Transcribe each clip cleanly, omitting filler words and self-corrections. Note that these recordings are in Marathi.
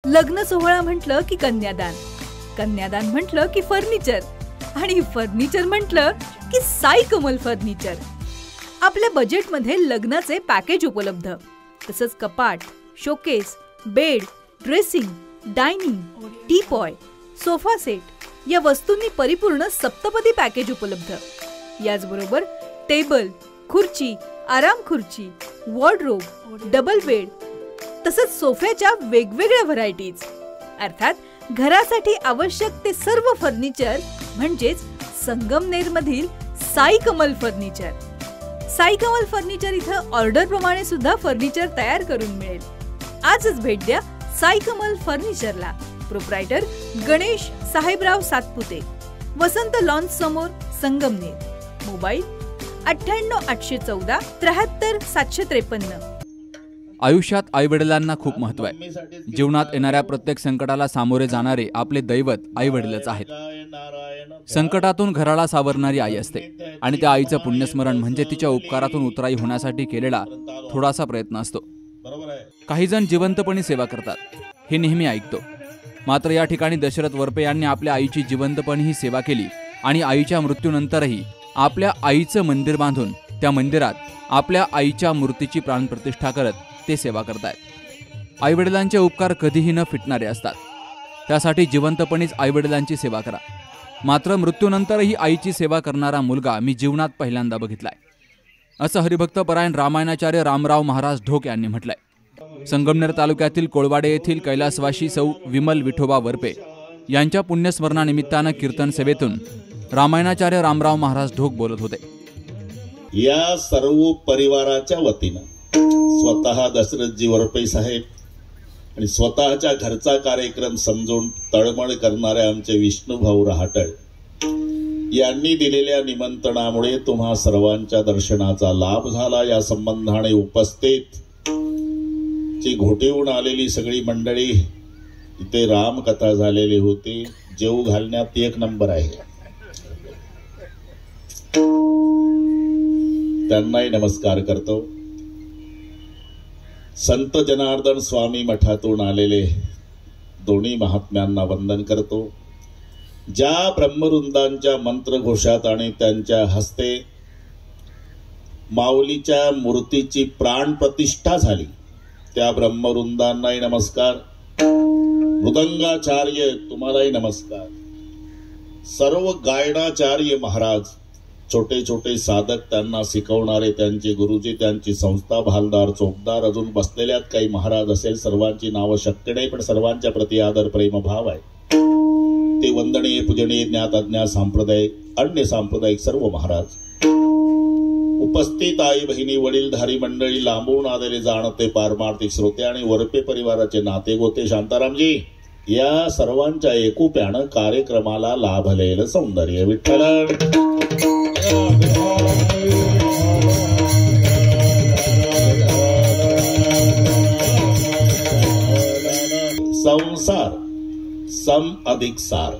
लग्न सोहळा म्हटलं की कन्यादान, कन्यादान म्हटलं की फर्निचर, आणि फर्निचर म्हटलं की साई कमल फर्निचर. आपल्या बजेटमध्ये लग्नाचे पॅकेज उपलब्ध, तसंच कपाट, showcase, bed, dressing, dining, teapoy, sofa set या वस्तूंनी परिपूर्ण सप्तपदी पॅकेज उपलब्ध. याचबरोबर टेबल, खुर्ची, आराम खुर्ची, वॉर्डरोब, डबल बेड तसंच सोफ्याच्या वेगवेगळ्या व्हरायटीज. अर्थात घरासाठी आवश्यक ते सर्व फर्निचर म्हणजेच संगमनेरमधील साई कमल फर्निचर. साई कमल फर्निचर इथं ऑर्डर प्रमाणे सुद्धा फर्निचर तयार करून मिळेल. आजच भेट द्या साई कमल फर्निचरला. प्रोप्रायटर गणेश साहेबराव सातपुते, वसंत लॉन्च समोर, संगमनेर. मोबाईल 98 814 73 753. आयुष्यात आईवडिलांना खूप महत्त्व आहे. जीवनात येणाऱ्या प्रत्येक संकटाला सामोरे जाणारे आपले दैवत आईवडीलच आहेत. संकटातून घराला सावरणारी आई असते आणि त्या आईचं पुण्यस्मरण म्हणजे तिच्या उपकारातून उतराई होण्यासाठी केलेला थोडासा प्रयत्न असतो. काही जण जिवंतपणी सेवा करतात, हे नेहमी ऐकतो. मात्र या ठिकाणी दशरथ वरपे यांनी आपल्या आईची जिवंतपणी ही सेवा केली आणि आईच्या मृत्यूनंतरही आपल्या आईचं मंदिर बांधून त्या मंदिरात आपल्या आईच्या मूर्तीची प्राणप्रतिष्ठा करत ते सेवा करतायत. आईवडिलांचे उपकार कधीही न फिटणारे असतात. त्यासाठी जिवंतपणीच आईवडिलांची सेवा करा. मात्र मृत्यूनंतरही आईची सेवा करणारा मुलगा मी जीवनात पहिल्यांदा बघितलाय, असं हरिभक्त परायण रामायणाचार्य रामराव महाराज ढोक यांनी म्हटलंय. संगमनेर तालुक्यातील कोळवाडे येथील कैलासवासी सौ विमल विठोबा वरपे यांच्या पुण्यस्मरणानिमित्तानं कीर्तन सेवेतून रामायणाचार्य रामराव महाराज ढोक बोलत होते. या सर्व परिवाराच्या वतीनं स्वतः दशरथजी वरपे साहेब आणि स्वतःच्या घरचा कार्यक्रम समजून तळमळ करणारे आमचे विष्णुभाऊ रहाटळ यांनी दिलेल्या निमंत्रणामुळे तुम्हा सर्वांच्या दर्शनाचा लाभ झाला. या संबंधाने उपस्थित जी घोटीहून आलेली सगळी मंडळी, इथे रामकथा झालेली होती, जेवू घालण्यात एक नंबर आहे, त्यांनाही नमस्कार करतो. संत जनार्दन स्वामी मठातून आलेले दोन्ही महात्म्यांना वंदन करतो. ज्या ब्रह्मवृंदांच्या मंत्रघोषात आणि त्यांच्या हस्ते माऊलीच्या मूर्तीची प्राण प्रतिष्ठा झाली त्या ब्रह्मवृंदांनाही नमस्कार. मृदंगाचार्य तुम्हालाही नमस्कार. सर्व गायनाचार्य महाराज, छोटे छोटे साधक, त्यांना शिकवणारे त्यांचे गुरुजी, त्यांची संस्था, भालदार, चोपदार, अजून बसलेल्यात काही महाराज असेल, सर्वांची नावं शक्य नाही, पण सर्वांच्या प्रति आदर प्रेम भाव आहे. ते वंदनीय, पूजनीय, ज्ञात अज्ञात, सांप्रदायिक, अन्य सांप्रदायिक सर्व महाराज, उपस्थित आई बहिणी, वडीलधारी मंडळी, लांबून आलेले जाणते पारमार्थिक श्रोते आणि वरपे परिवाराचे नाते गोते, शांतारामजी, या सर्वांच्या एकोप्यानं कार्यक्रमाला लाभलेलं सौंदर्य. विठ्ठल संसार सम अधिक सार.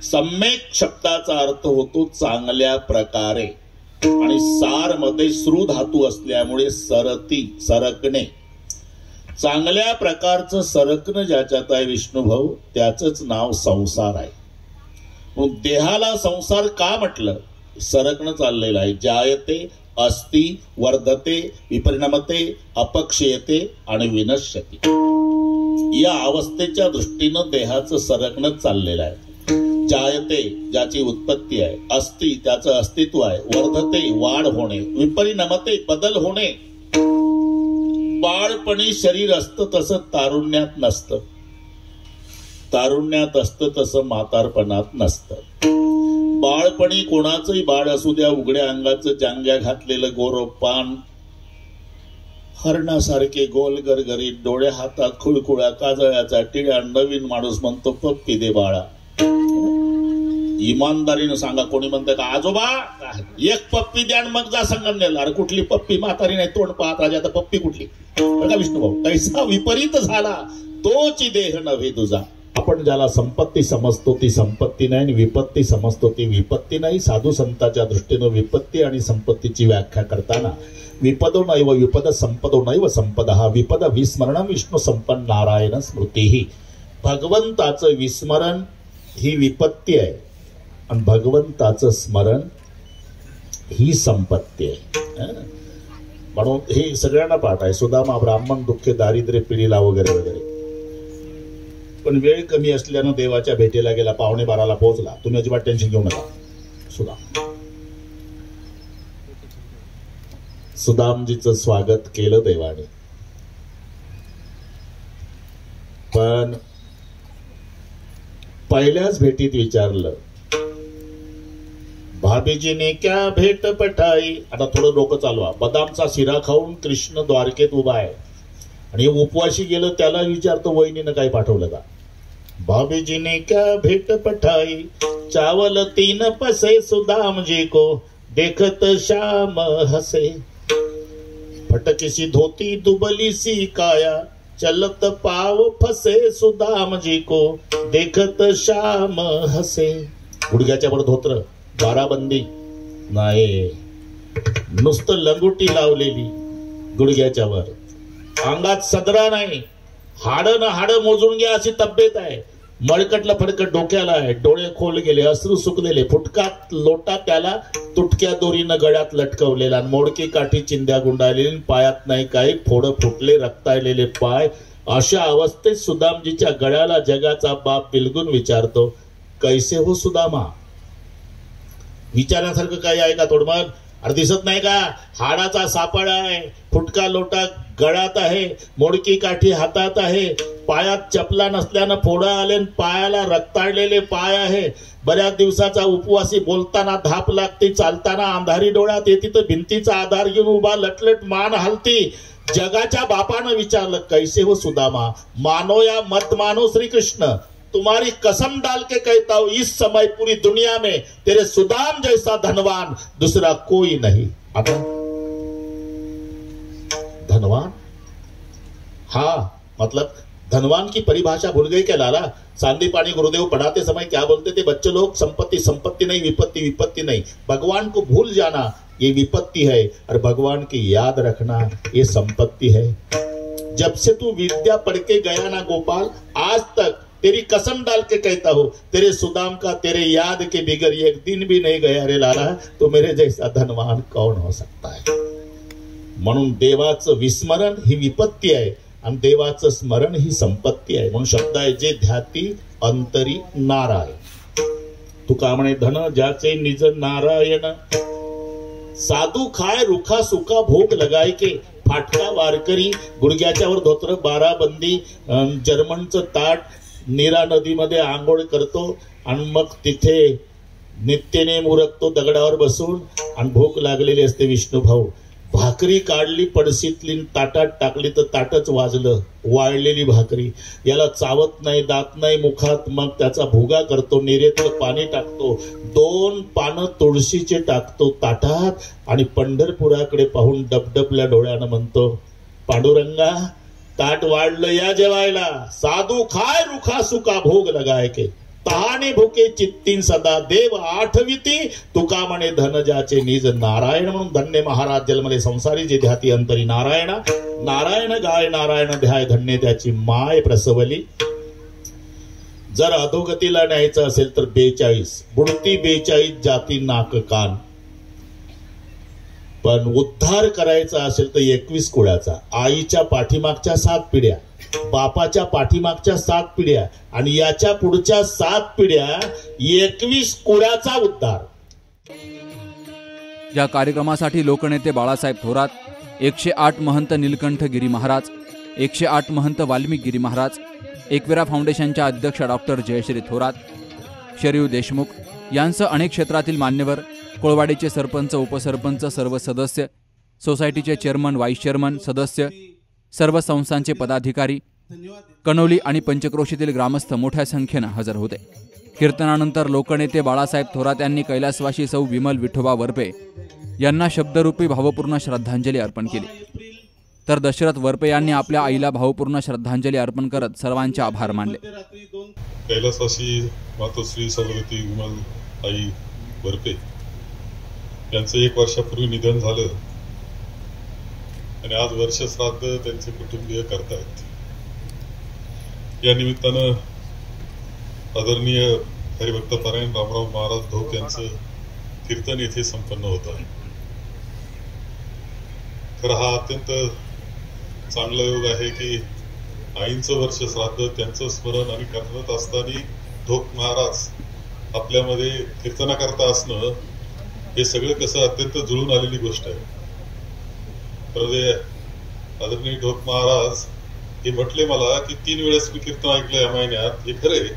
सम्यक शब्दाचा अर्थ होतो चांगल्या प्रकारे, आणि सार मध्ये श्रू धातू असल्यामुळे सरती, सरकणे. चांगल्या प्रकारचं सरकणं ज्याच्यात आहे विष्णुभाऊ, त्याचंच नाव संसार आहे. मग देहाला संसार का म्हटलं? सरकणं चाललेलं आहे. जायते, अस्ति, वर्धते, विपरिणमते, अपक्षयते आणि विनश्यते. या अवस्थेच्या दृष्टीनं देहाचं सरकणं चाललेलं आहे. जायते ज्याची उत्पत्ती आहे, अस्ति त्याचं अस्तित्व आहे, वर्धते वाढ होणे, विपरिणमते बदल होणे. बाळपणी शरीर असतं तसं तारुण्यात नसतं, तारुण्यात असतं तसं म्हातारपणात नसतं. बाळपणी कोणाचंही बाळ असू द्या, उघड्या अंगाचं जांग्या घातलेलं गोरं पान, हरणासारखे गोल गरगरीत डोळे, हातात खुळखुळा काजळ्याचा टिळा, नवीन माणूस म्हणतो पप्पी दे बाळा. इमानदारीनं सांगा, कोणी म्हणतं का आजोबा एक पप्पी द्या मग जा संगमनेरला? अरे कुठली पप्पी, म्हातारी नाही तोंड पाहत राजा, आता पप्पी कुठली? बघा विष्णुभाऊ, कैसा विपरीत झाला तोची देह नव्हे तुझा. आपण ज्याला संपत्ती समजतो ती संपत्ती नाही, आणि विपत्ती समजतो ती विपत्ती नाही. साधू संतांच्या दृष्टीनं विपत्ती आणि संपत्तीची व्याख्या करताना विपदो नैव विपद संपदो नैव संपदः, विपद विस्मरण विष्णू संपन्न नारायण स्मृती. भगवंताचं विस्मरण ही विपत्ती आहे आणि भगवंताचं स्मरण ही संपत्ती आहे. म्हणून हे सगळ्यांना पाठ आहे. सुदामा ब्राह्मण दुःखे दारिद्र्य पिढीला वगैरे वगैरे. पण वेळ कमी असल्यानं देवाच्या भेटीला गेला. 11:15 पोहोचला. तुम्ही अजिबात टेन्शन घेऊ नका. सुदामजीचं स्वागत केलं देवाने. पण पहिल्याच भेटीत विचारलं, भाभीजीने क्या भेट पठाई. आता थोडं डोकं चालवा. बदामचा शिरा खाऊन कृष्ण द्वारकेत उभा आहे आणि उपवाशी गेलं, त्याला विचारतो वहिनीनं काय पाठवलं का. भाभीजीने क्या भेट पठाई, चावल 3 पसे सुदाम जी को देखत श्याम हसे. फटकी सी धोती दुबली सी काया, चलत पाव फसे सुदाम जी को देखत श्याम हसे. गुडघ्याच्या वर धोत्र, बाराबंदी नाही, नुसतं लंगोटी लावलेली गुडघ्याच्या वर, अंगात सदरा नाही, हाडं न हाडं मोजून घ्या अशी तब्येत आहे. मळकटला फडकट डोक्याला आहे, डोळे खोल गेले, अश्रू सुकलेले, फुटकात लोटा त्याला तुटक्या दोरीनं गळ्यात लटकवलेला, आणि मोडकी काठी चिंध्या गुंडाळलेली, पायात नाही काही, फोडं फुटले, रक्ताळलेले पाय. अशा अवस्थेत सुदामजीच्या गळ्याला जगाचा बाप बिलगून विचारतो, कैसे हो सुदामा. विचारण्यासारखं काही आहे का तोडमन. अरे दिसत नाही का, हाडाचा सापळा आहे, फुटका लोटा गळ्यात आहे, मोडकी काठी हातात आहे, पायात चपला नसल्यानं फोडा आले, पायाला रक्ताळलेले पाय आहे. बऱ्याच दिवसाचा उपवासी, बोलताना धाप लागते, चालताना अंधारी डोळ्यात येते, तर भिंतीचा आधार घेऊन उभा, लटलट मान हलती. जगाच्या बापानं विचारलं, कैसे हो सुदामा. मानो या मत मानो श्री कृष्ण, तुम्हारी कसम डाल के कहता हूं, इस समय पूरी दुनिया में तेरे सुदाम जैसा धनवान दूसरा कोई नहीं. आता धनवान, हाँ मतलब धनवान की परिभाषा भूल गई क्या लाला. सांदी पानी गुरुदेव पढ़ाते समय क्या बोलते थे बच्चे लोग, संपत्ति संपत्ति नहीं, विपत्ति विपत्ति नहीं. भगवान को भूल जाना ये विपत्ति है, और भगवान की याद रखना ये संपत्ति है. जब से तू विद्या पढ़ के गया ना गोपाल, आज तक तेरी कसम डाल के कहता हूं, तेरे सुदाम का तेरे याद के बिगर एक दिन भी नहीं गया रे लाला. तो मेरे जैसा धनवान कौन हो सकता है. म्हणून देवाचं विस्मरण ही विपत्ती आहे आणि देवाचं स्मरण ही संपत्ती आहे. म्हणून शब्द आहे, जे ध्याती अंतरी नारायण. तुका म्हणे, धन ज्याचे निज नारायण, साधू खाय रुखा सुखा भोग लगाय के. फाटका वारकरी, गुडघ्याच्या वर धोत्र, बाराबंदी, जर्मनचं ताट, नीरा नदीमध्ये आंघोळ करतो आणि मग तिथे नित्यनेम उरकतो दगडावर बसून, आणि भूक लागलेली असते. विष्णू भाऊ भाकरी काढली पडशीतली, ताटात टाकली तर ताटच वाजलं, वाळलेली भाकरी. याला चावत नाही, दात नाही मुखात. मग त्याचा भुगा करतो, निरेतलं पाणी टाकतो, 2 पानं तुळशीचे टाकतो ताटात, आणि पंढरपुराकडे पाहून डबडबल्या डोळ्यानं म्हणतो, पांडुरंगा ताट वाढलं या जेवायला. साधू खाय रुखा सुका भोग लगाय के, तहाने भुके चित्तीन सदा देव आठविती. तुका म्हणे, धन ज्याचे निज नारायण. म्हणून धन्य महाराज जन्मले संसारी, जे ध्याती अंतरी नारायण. नारायण गाय नारायण ध्याय, धन्य त्याची माय प्रसवली. जर अधोगतीला न्यायचं असेल तर 42 बुडती, 42 जाती नाक कान. पण उद्धार करायचा असेल तर 21 कुळाचा. आईच्या पाठीमागच्या 7 पिढ्या, बापाच्या पाठीमागच्या 7 पिढ्या, आणि याच्या पुढच्या 7 पिढ्या, 21 कुळाचा उद्धार. या कार्यक्रमासाठी लोकनेते बाळासाहेब थोरात, 108 महंत नीलकंठ गिरी महाराज, 108 महंत वाल्मिक गिरी महाराज, एकविरा फाउंडेशनच्या अध्यक्ष डॉक्टर जयश्री थोरात, शरीव देशमुख यांसह अनेक क्षेत्रातील मान्यवर, कोळवाडीचे सरपंच, उपसरपंच, सर्व सदस्य, सोसायटीचे चेअरमन, व्हाईस चेअरमन, सदस्य, सर्व संस्थांचे पदाधिकारी, कणोली आणि पंचक्रोशीतील ग्रामस्थ मोठ्या संख्येनं हजर होते. कीर्तनानंतर लोकनेते बाळासाहेब थोरात यांनी कैलासवासी सौ विमल विठोबा वरपे यांना शब्दरूपी भावपूर्ण श्रद्धांजली अर्पण केली. तर दशरथ वरपे यांनी आपल्या आईला भावपूर्ण श्रद्धांजली अर्पण करत सर्वांचे आभार मानले. कैलासवासी मातोश्री सौरवती विमल आई वरपे यांचं 1 वर्षापूर्वी निधन झालं, आणि आज वर्ष श्राद्ध त्यांचे कुटुंबीय करतायत. या निमित्तानं आदरणीय हरिभक्त परायण रामराव महाराज धोक यांचं कीर्तन येथे संपन्न होत आहे. तर हा अत्यंत चांगला योग आहे की आईंचं वर्ष श्राद्ध त्यांचं स्मरण आणि करत असताना धोक महाराज आपल्यामध्ये कीर्तनाकरता असणं हे सगळं कसं अत्यंत जुळून आलेली गोष्ट आहे. तर आदरणीय धोक महाराज हे म्हटले मला की 3 वेळेस मी कीर्तन ऐकलं या महिन्यात. हे खरंय,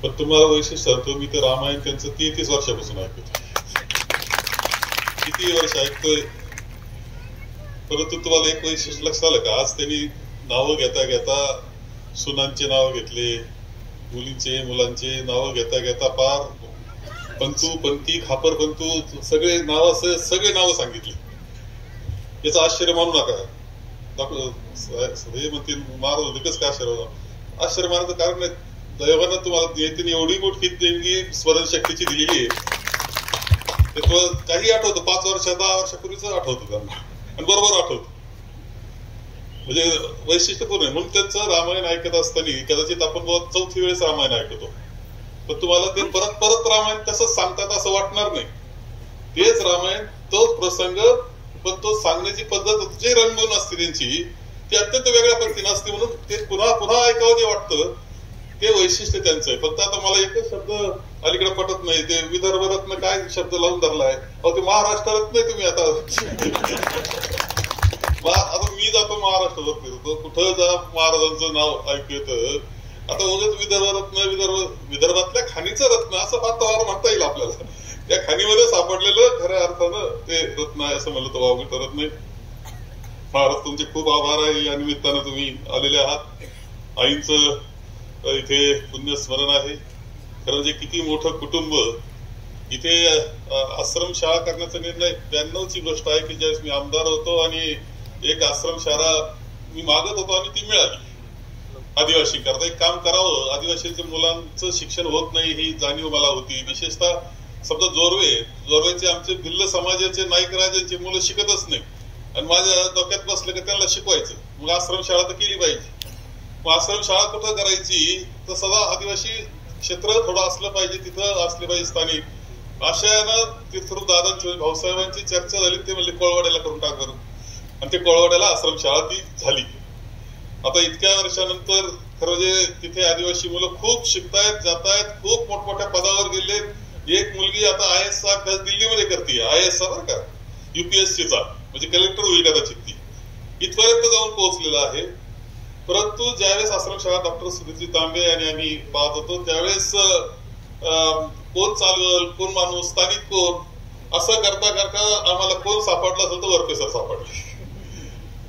पण तुम्हाला वैशिष्ट्य सांगतो, मी तर रामायण त्यांचं 33 वर्षापासून ऐकतो. किती वर्ष ऐकतोय, परंतु तुम्हाला एक वैशिष्ट्य लक्षात आलं का? आज त्यांनी नावं घेता घेता सुनांचे नाव घेतले, मुलींचे मुलांचे नावं घेता घेता पार पंतू पंती खापर पंतू सगळे नाव सांगितले. याचं आश्चर्य मानू नका. हे म्हणतील महाराज होते कसं काय आश्चर्य मानायचं कारण नाही. दैवानं तुम्हाला येते एवढी मोठी देणगी स्मरणशक्तीची दिलेली आहे. ते तुम्हाला काही आठवतं, 5 वर्ष 10 वर्षापूर्वीच आठवतं त्यांना, आणि बरोबर आठवतं. म्हणजे वैशिष्ट्यपूर्ण आहे. म्हणून त्यांचं रामायण ऐकत असताना कदाचित आपण 4थी वेळेस रामायण ऐकतो, पण तुम्हाला ते परत परत रामायण तसंच सांगतात असं वाटणार नाही. तेच रामायण, तोच प्रसंग, पण तो सांगण्याची पद्धत जे रंगून असते त्यांची ती अत्यंत वेगळ्या पद्धतीने असते. म्हणून ते पुन्हा पुन्हा ऐकावं जे वाटतं ते वैशिष्ट्य त्यांचं आहे. फक्त आता मला एकच शब्द अलीकडे पटत नाही, ते विदर्भरत्न काय शब्द लावून धरलाय. ते महाराष्ट्रात नाही. तुम्ही आता मी जातो महाराष्ट्रात फिरतो, कुठं जा महाराजांचं नाव ऐकू येतं. आता उगाच विदर्भातल्या खाणीचं रत्न असं वातावरण म्हणता येईल आपल्याला. त्या खाणीमध्ये सापडलेलं खऱ्या अर्थानं ते रत्न आहे असं म्हणलं तर वावगं ठरत नाही. महाराज तुमचे खूप आभार आहे. या निमित्तानं तुम्ही आलेले आहात. आईंचं इथे पुण्यस्मरण आहे. खरं म्हणजे किती मोठं कुटुंब. इथे आश्रमशाळा करण्याचा निर्णय 92ची गोष्ट आहे की ज्यावेळेस मी आमदार होतो आणि एक आश्रमशाळा मी मागत होतो आणि ती मिळाली. आदिवासी करता एक काम करावं, आदिवासीच्या मुलांचं शिक्षण होत नाही ही जाणीव मला होती. विशेषतः समजा जोरवेचे आमचे भिल्ल समाजाचे नाईक राजांची मुलं शिकतच नाही, आणि माझ्या डोक्यात बसलं की त्यांना शिकवायचं. मग आश्रमशाळा तर केली पाहिजे. मग आश्रमशाळा कुठं करायची तर सदा आदिवासी क्षेत्र थोडं असलं पाहिजे, तिथं असले पाहिजे स्थानिक. अशानं तीर्थरूप दादांची भाऊसाहेबांची चर्चा झाली. ते म्हणले कोळवाड्याला करून टाक, आणि ते कोळवाड्याला आश्रमशाळा ती झाली. आता इतक्या वर्षानंतर खरं म्हणजे तिथे आदिवासी मुलं खूप शिकतायत, जातायत, खूप मोठमोठ्या पदावर गेले. एक मुलगी आता IAS चा अभ्यास दिल्लीमध्ये करते, IAS चा बरं का, UPSCचा, म्हणजे कलेक्टर होईल कदाचित ती. इथपर्यंत जाऊन पोहोचलेला आहे. परंतु ज्यावेळेस आश्रमशाळा डॉक्टर सुधीरजी तांबे आणि आम्ही पाहत होतो त्यावेळेस कोण चालवल, कोण माणूस, स्थानिक कोण, असं करता करता आम्हाला कोण सापडला असेल तर वरपे सर सापडले.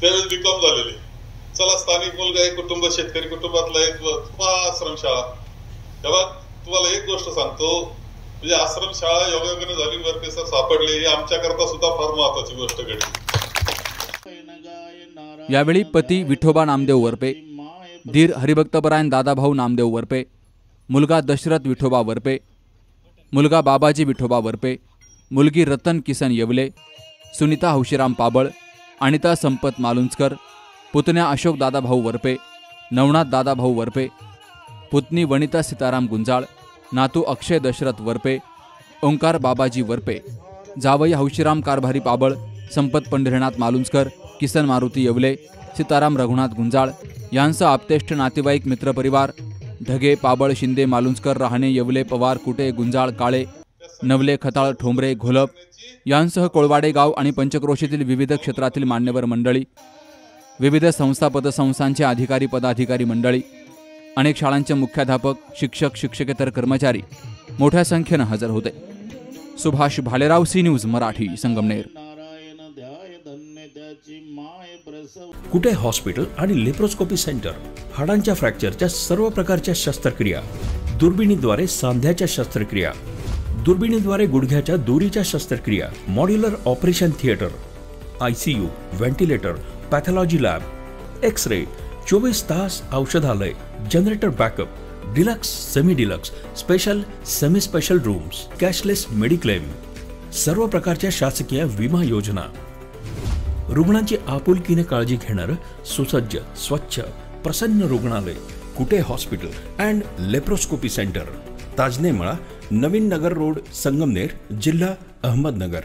त्यावेळेस BCom झालेले. चला स्थानिक मुलगा एक कुटुंब, शेतकरी कुटुंबातला एक आश्रमशाळा. तेव्हा तुम्हाला एक गोष्ट सांगतो, म्हणजे आश्रमशाळा योगायोगाने झाली, वरपे सर सापडले, हे आमच्याकरता सुद्धा फार महत्वाची गोष्ट घडली. यावेळी पती विठोबा नामदेव वरपे, धीर हरिभक्तपरायण दादाभाऊ नामदेव वरपे, मुलगा दशरथ विठोबा वरपे, मुलगा बाबाजी विठोबा वरपे, मुलगी रतन किसन येवले, सुनीता हौशीराम पाबळ, अनिता संपत मालुंजकर, पुतण्या अशोक दादाभाऊ वरपे, नवनाथ दादाभाऊ वरपे, पुतणी वनिता सीताराम गुंजाळ, नातू अक्षय दशरथ वरपे, ओंकार बाबाजी वरपे, जावई हौशीराम कारभारी पाबळ, संपत पंढरीनाथ मालुंजकर, किसन मारुती येवले, सीताराम रघुनाथ गुंजाळ यांसह आपतेष्ट नातेवाईक मित्रपरिवार ढगे, पाबळ, शिंदे, मालुंजकर, रहाणे, येवले, पवार, कुटे, गुंजाळ, काळे, नवले, खताळ, ठोंबरे, घोलप यांसह कोळवाडे गाव आणि पंचक्रोशीतील विविध क्षेत्रातील मान्यवर मंडळी, विविध संस्था पतसंस्थांचे अधिकारी पदाधिकारी मंडळी, अनेक शाळांचे मुख्याध्यापक, शिक्षक, शिक्षकेतर कर्मचारी मोठ्या संख्येनं हजर होते. Subhash Bhalerao, C News Marathi, Sangamner. Kute hospital आणि लेप्रोस्कोपी सेंटर, हाडांच्या फ्रॅक्चरच्या सर्व प्रकारच्या शस्त्रक्रिया, दुर्बिणीद्वारे सांध्याच्या शस्त्रक्रिया, दुर्बिणीद्वारे गुडघ्याच्या दोरीच्या शस्त्रक्रिया, modular operation theatre, ICU, ventilator, pathology lab, X-ray, 24 तास औषधालय, generator backup, deluxe, semi deluxe, special, semi special rooms, cashless mediclaim, सर्व प्रकारच्या शासकीय विमा योजना, रुग्णांची आपुलकीने काळजी घेणारं सुसज्ज, स्वच्छ, प्रसन्न रुग्णालय, Kute hospital and laparoscopy centre, Tajnemala, Navin Nagar road, Sangamner, जिल्हा अहमदनगर.